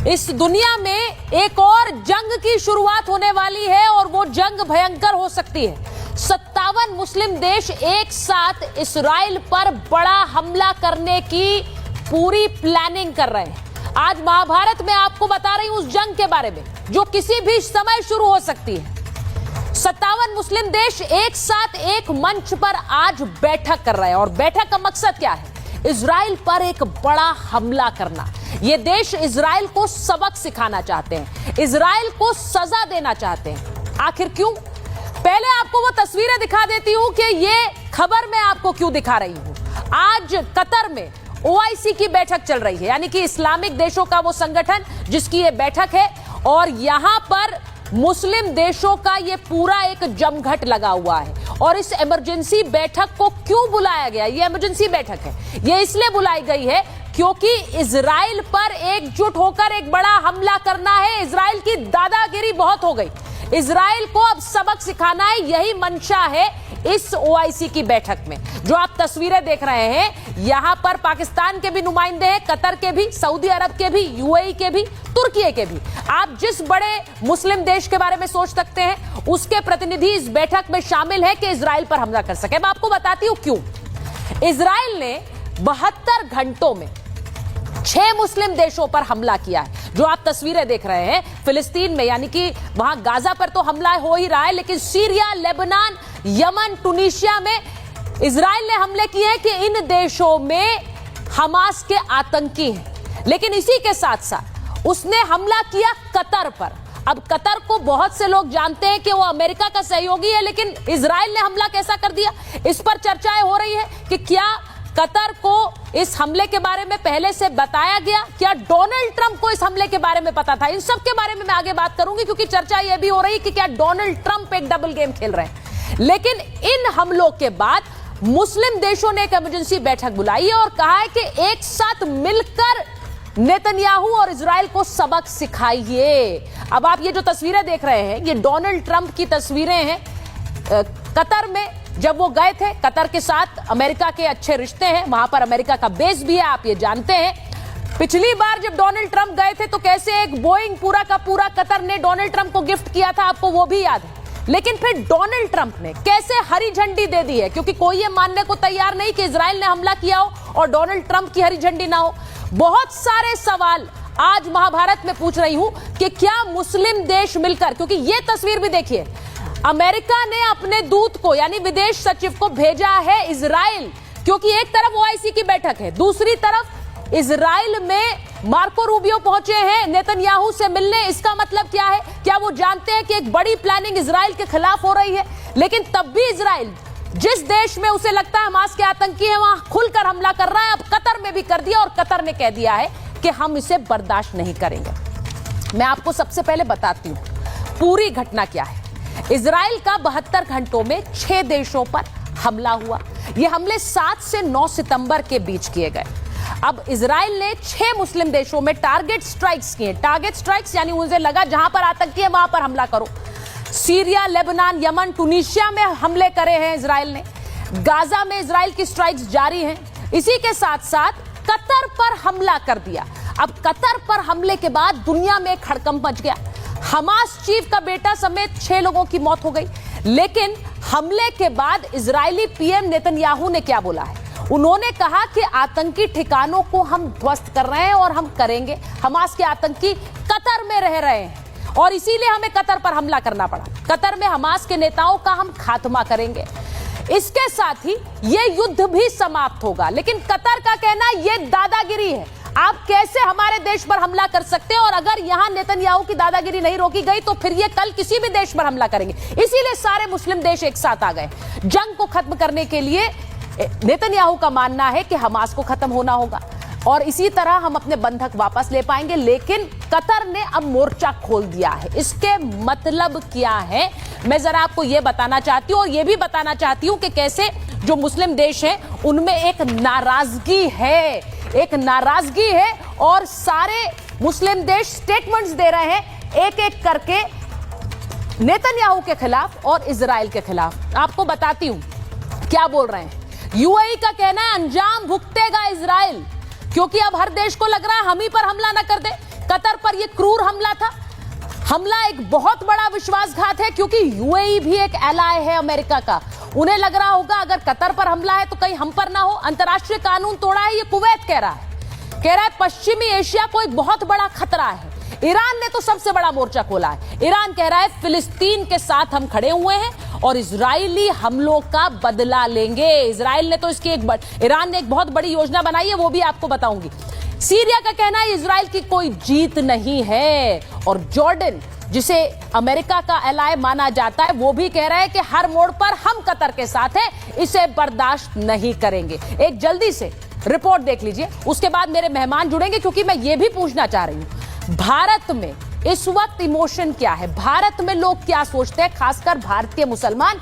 इस दुनिया में एक और जंग की शुरुआत होने वाली है और वो जंग भयंकर हो सकती है। 57 मुस्लिम देश एक साथ इस्राइल पर बड़ा हमला करने की पूरी प्लानिंग कर रहे हैं। आज महाभारत में आपको बता रही हूं उस जंग के बारे में जो किसी भी समय शुरू हो सकती है। 57 मुस्लिम देश एक साथ एक मंच पर आज बैठक कर रहे हैं और बैठक का मकसद क्या है? इजराइल पर एक बड़ा हमला करना। ये देश इजराइल को सबक सिखाना चाहते हैं, इजराइल को सजा देना चाहते हैं। आखिर क्यों? पहले आपको वो तस्वीरें दिखा देती हूं कि ये खबर मैं आपको क्यों दिखा रही हूं। आज कतर में OIC की बैठक चल रही है, यानी कि इस्लामिक देशों का वो संगठन जिसकी ये बैठक है, और यहां पर मुस्लिम देशों का ये पूरा एक जमघट लगा हुआ है। और इस इमरजेंसी बैठक को क्यों बुलाया गया? ये इमरजेंसी बैठक है, ये इसलिए बुलाई गई है क्योंकि इजराइल पर एकजुट होकर एक बड़ा हमला करना है। इजराइल की दादागिरी बहुत हो गई, इजराइल को अब सबक सिखाना है, यही मंशा है इस OIC की बैठक में। जो आप तस्वीरें देख रहे हैं, यहां पर पाकिस्तान के भी नुमाइंदे हैं, कतर के भी, सऊदी अरब के भी, UAE के भी, तुर्की के भी। आप जिस बड़े मुस्लिम देश के बारे में सोच सकते हैं उसके प्रतिनिधि इस बैठक में शामिल है कि इजराइल पर हमला कर सके। मैं आपको बताती हूं क्यों। इजराइल ने 72 घंटों में 6 मुस्लिम देशों पर हमला किया है। जो आप तस्वीरें देख रहे हैं फिलिस्तीन में, यानी कि वहां गाजा पर तो हमला हो ही रहा है, लेकिन सीरिया, लेबनान, यमन, टूनिशिया में इजराइल ने हमले किए हैं कि इन देशों में हमास के आतंकी हैं। लेकिन इसी के साथ साथ उसने हमला किया कतर पर। अब कतर को बहुत से लोग जानते हैं कि वो अमेरिका का सहयोगी है, लेकिन इजराइल ने हमला कैसा कर दिया, इस पर चर्चाएं हो रही है कि क्या कतर को इस हमले के बारे में पहले से बताया गया, क्या डोनाल्ड ट्रंप को इस हमले के बारे में पता था? इन सब के बारे में मैं आगे बात करूंगी, क्योंकि चर्चा यह भी हो रही है कि क्या डोनाल्ड ट्रंप एक डबल गेम खेल रहे हैं। लेकिन इन हमलों के बाद मुस्लिम देशों ने एक इमरजेंसी बैठक बुलाई है और कहा है कि एक साथ मिलकर नेतन्याहू और इजराइल को सबक सिखाइए। अब आप ये जो तस्वीरें देख रहे हैं, ये डोनाल्ड ट्रंप की तस्वीरें हैं कतर में जब वो गए थे। कतर के साथ अमेरिका के अच्छे रिश्ते हैं, वहां पर अमेरिका का बेस भी है, आप ये जानते हैं। पिछली बार जब डोनाल्ड ट्रंप गए थे तो कैसे एक बोइंग पूरा का पूरा कतर ने डोनाल्ड ट्रंप को गिफ्ट किया था, आपको वो भी याद है। लेकिन फिर डोनाल्ड ट्रंप ने कैसे हरी झंडी दे दी है, क्योंकि कोई ये मानने को तैयार नहीं कि इजराइल ने हमला किया हो और डोनाल्ड ट्रंप की हरी झंडी ना हो। बहुत सारे सवाल आज महाभारत में पूछ रही हूं कि क्या मुस्लिम देश मिलकर, क्योंकि ये तस्वीर भी देखिए, अमेरिका ने अपने दूत को यानी विदेश सचिव को भेजा है इजराइल, क्योंकि एक तरफ OIC की बैठक है, दूसरी तरफ इजराइल में मार्को रूबियो पहुंचे हैं नेतन्याहू से मिलने। इसका मतलब क्या है? क्या वो जानते हैं कि एक बड़ी प्लानिंग इजराइल के खिलाफ हो रही है? लेकिन तब भी इजराइल जिस देश में उसे लगता है हमास के आतंकी है वहां खुलकर हमला कर रहा है। अब कतर में भी कर दिया और कतर ने कह दिया है कि हम इसे बर्दाश्त नहीं करेंगे। मैं आपको सबसे पहले बताती हूं पूरी घटना क्या है। इजराइल का 72 घंटों में 6 देशों पर हमला हुआ। ये हमले 7 से 9 सितंबर के बीच किए गए। अब इजराइल ने 6 मुस्लिम देशों में टारगेट स्ट्राइक्स किए। टारगेट स्ट्राइक्स यानी उसे लगा जहां पर आतंकी है वहां पर हमला करो। सीरिया, लेबनान, यमन, टूनिशिया में हमले करे हैं इजराइल ने। गाजा में इजराइल की स्ट्राइक्स जारी हैं। इसी के साथ साथ कतर पर हमला कर दिया। अब कतर पर हमले के बाद दुनिया में एक हड़कंप मच गया। हमास चीफ का बेटा समेत 6 लोगों की मौत हो गई। लेकिन हमले के बाद इजरायली PM नेतन्याहू ने क्या बोला है? उन्होंने कहा कि आतंकी ठिकानों को हम ध्वस्त कर रहे हैं और हम करेंगे। हमास के आतंकी कतर में रह रहे हैं और इसीलिए हमें कतर पर हमला करना पड़ा। कतर में हमास के नेताओं का हम खात्मा करेंगे। इसके साथ ही यह युद्ध भी समाप्त होगा। लेकिन कतर का कहना यह दादागिरी है, आप कैसे हमारे देश पर हमला कर सकते हैं, और अगर यहां नेतन्याहू की दादागिरी नहीं रोकी गई तो फिर ये कल किसी भी देश पर हमला करेंगे। इसीलिए सारे मुस्लिम देश एक साथ आ गए। जंग को खत्म करने के लिए नेतन्याहू का मानना है कि हमास को खत्म होना होगा और इसी तरह हम अपने बंधक वापस ले पाएंगे। लेकिन कतर ने अब मोर्चा खोल दिया है। इसके मतलब क्या है मैं जरा आपको यह बताना चाहती हूं, और यह भी बताना चाहती हूं कि कैसे जो मुस्लिम देश हैं उनमें एक नाराजगी है और सारे मुस्लिम देश स्टेटमेंट्स दे रहे हैं एक एक करके नेतन्याहू के खिलाफ और इजराइल के खिलाफ। आपको बताती हूं क्या बोल रहे हैं। UAE का कहना है अंजाम भुगतेगा इजराइल, क्योंकि अब हर देश को लग रहा है हम ही पर हमला ना कर दे। कतर पर यह क्रूर हमला था। हमला एक बहुत बड़ा विश्वासघात है, क्योंकि यूएई भी एक एलाय है अमेरिका का। उन्हें लग रहा होगा अगर कतर पर हमला है तो कहीं हम पर ना हो। अंतर्राष्ट्रीय कानून तोड़ा है, ये कुवैत कह रहा है पश्चिमी एशिया को एक बहुत बड़ा खतरा है। ईरान ने तो सबसे बड़ा मोर्चा खोला है। ईरान कह रहा है फिलिस्तीन के साथ हम खड़े हुए हैं और इजरायली हमलों का बदला लेंगे। इजराइल ने तो इसकी ईरान ने एक बहुत बड़ी योजना बनाई है, वो भी आपको बताऊंगी। सीरिया का कहना है इजराइल की कोई जीत नहीं है, और जॉर्डन जिसे अमेरिका का एलाय माना जाता है वो भी कह रहा है कि हर मोड़ पर हम कतर के साथ हैं, इसे बर्दाश्त नहीं करेंगे। एक जल्दी से रिपोर्ट देख लीजिए, उसके बाद मेरे मेहमान जुड़ेंगे, क्योंकि मैं ये भी पूछना चाह रही हूं भारत में इस वक्त इमोशन क्या है, भारत में लोग क्या सोचते हैं, खासकर भारतीय मुसलमान।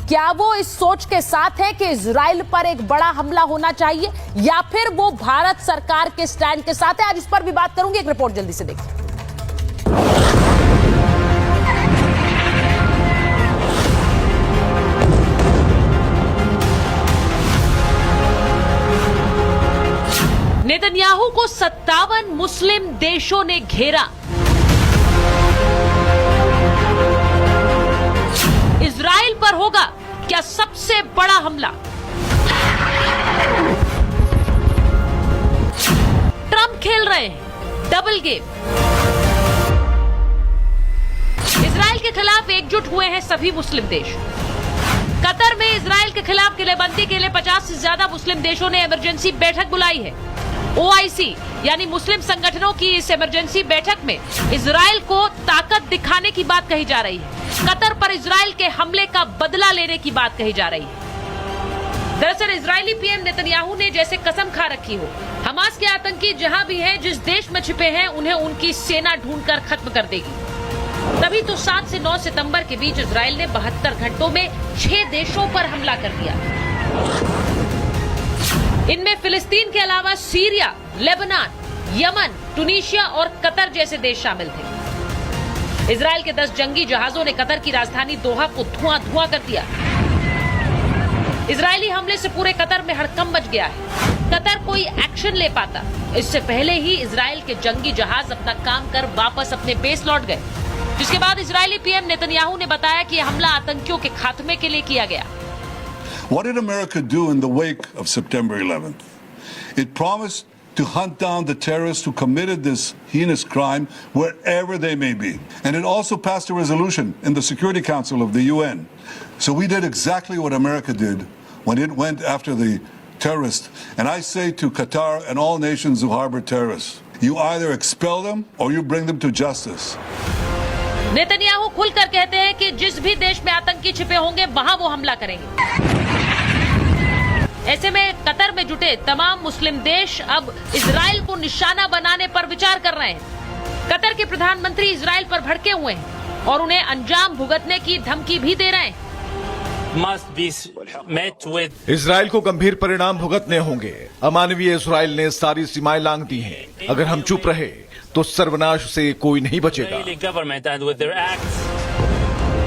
क्या वो इस सोच के साथ है कि इजराइल पर एक बड़ा हमला होना चाहिए, या फिर वो भारत सरकार के स्टैंड के साथ है? आज इस पर भी बात करूंगी। एक रिपोर्ट जल्दी से देखिए। नेतन्याहू को 57 मुस्लिम देशों ने घेरा। इजराइल पर होगा क्या सबसे बड़ा हमला? ट्रंप खेल रहे हैं डबल गेम। इजराइल के खिलाफ एकजुट हुए हैं सभी मुस्लिम देश। कतर में इजराइल के खिलाफ किलेबंदी के लिए 50 से ज्यादा मुस्लिम देशों ने इमरजेंसी बैठक बुलाई है। OIC यानी मुस्लिम संगठनों की इस इमरजेंसी बैठक में इजराइल को ताकत दिखाने की बात कही जा रही है। कतर पर इजराइल के हमले का बदला लेने की बात कही जा रही है। दरअसल इजरायली पीएम नेतन्याहू ने जैसे कसम खा रखी हो, हमास के आतंकी जहां भी हैं, जिस देश में छिपे हैं, उन्हें उनकी सेना ढूंढकर खत्म कर देगी। तभी तो 7 से 9 सितंबर के बीच इजराइल ने 72 घंटों में 6 देशों पर हमला कर दिया। इनमें फिलिस्तीन के अलावा सीरिया, लेबनान, यमन, टूनीशिया और कतर जैसे देश शामिल थे। इजराइल के 10 जंगी जहाजों ने कतर की राजधानी दोहा को धुआं कर दिया। इजरायली हमले से पूरे कतर में हड़कंप मच गया है। कतर कोई एक्शन ले पाता, इससे पहले ही इजराइल के जंगी जहाज अपना काम कर वापस अपने बेस लौट गए, जिसके बाद इजरायली पीएम नेतन्याहू ने बताया कि यह हमला आतंकियों के खात्मे के लिए किया गया। What did America do in the wake of September 11th? It promised to hunt down the terrorists who committed this heinous crime wherever they may be. And it also passed a resolution in the Security Council of the UN. So we did exactly what America did when it went after the terrorists. And I say to Qatar and all nations who harbor terrorists, you either expel them or you bring them to justice. Netanyahu खुलकर कहते हैं कि जिस भी देश में आतंकी छिपे होंगे वहां वो हमला करेंगे। ऐसे में कतर में जुटे तमाम मुस्लिम देश अब इजराइल को निशाना बनाने पर विचार कर रहे हैं। कतर के प्रधानमंत्री इजराइल पर भड़के हुए हैं और उन्हें अंजाम भुगतने की धमकी भी दे रहे हैं। इजराइल को गंभीर परिणाम भुगतने होंगे। अमानवीय इजराइल ने सारी सीमाएं लांघ दी हैं। अगर हम चुप रहे तो सर्वनाश से कोई नहीं बचेगा।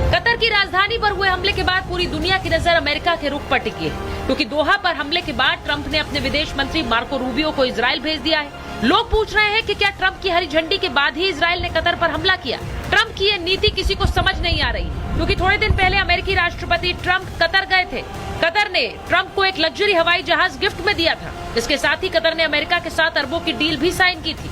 कतर की राजधानी पर हुए हमले के बाद पूरी दुनिया की नजर अमेरिका के रुख पर टिकी है, क्योंकि दोहा पर हमले के बाद ट्रंप ने अपने विदेश मंत्री मार्को रूबियो को इजराइल भेज दिया है। लोग पूछ रहे हैं कि क्या ट्रंप की हरी झंडी के बाद ही इजराइल ने कतर पर हमला किया? ट्रंप की ये नीति किसी को समझ नहीं आ रही, क्योंकि थोड़े दिन पहले अमेरिकी राष्ट्रपति ट्रंप कतर गए थे। कतर ने ट्रंप को एक लग्जरी हवाई जहाज गिफ्ट में दिया था। इसके साथ ही कतर ने अमेरिका के साथ अरबों की डील भी साइन की थी।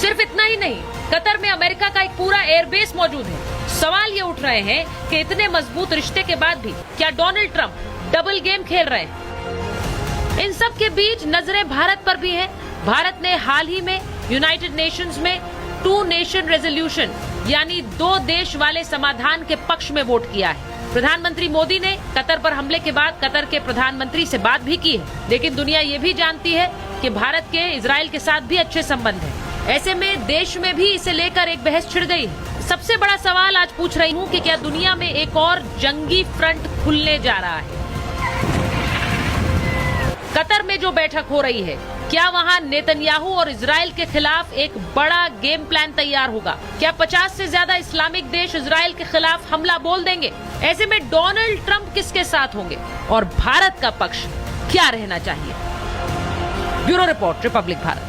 सिर्फ इतना ही नहीं, कतर में अमेरिका का एक पूरा एयरबेस मौजूद है। सवाल ये उठ रहे हैं कि इतने मजबूत रिश्ते के बाद भी क्या डोनाल्ड ट्रंप डबल गेम खेल रहे हैं? इन सब के बीच नजरें भारत पर भी हैं। भारत ने हाल ही में यूनाइटेड नेशंस में 2 नेशन रेजोल्यूशन यानी 2 देश वाले समाधान के पक्ष में वोट किया है। प्रधानमंत्री मोदी ने कतर पर हमले के बाद कतर के प्रधानमंत्री से बात भी की है, लेकिन दुनिया ये भी जानती है कि भारत के इजराइल के साथ भी अच्छे संबंध हैं। ऐसे में देश में भी इसे लेकर एक बहस छिड़ गई है। सबसे बड़ा सवाल आज पूछ रही हूँ कि क्या दुनिया में एक और जंगी फ्रंट खुलने जा रहा है? कतर में जो बैठक हो रही है, क्या वहां नेतन्याहू और इजराइल के खिलाफ एक बड़ा गेम प्लान तैयार होगा? क्या 50 से ज्यादा इस्लामिक देश इजराइल के खिलाफ हमला बोल देंगे? ऐसे में डोनाल्ड ट्रंप किसके साथ होंगे और भारत का पक्ष क्या रहना चाहिए? Bureau report, Republic Bharat.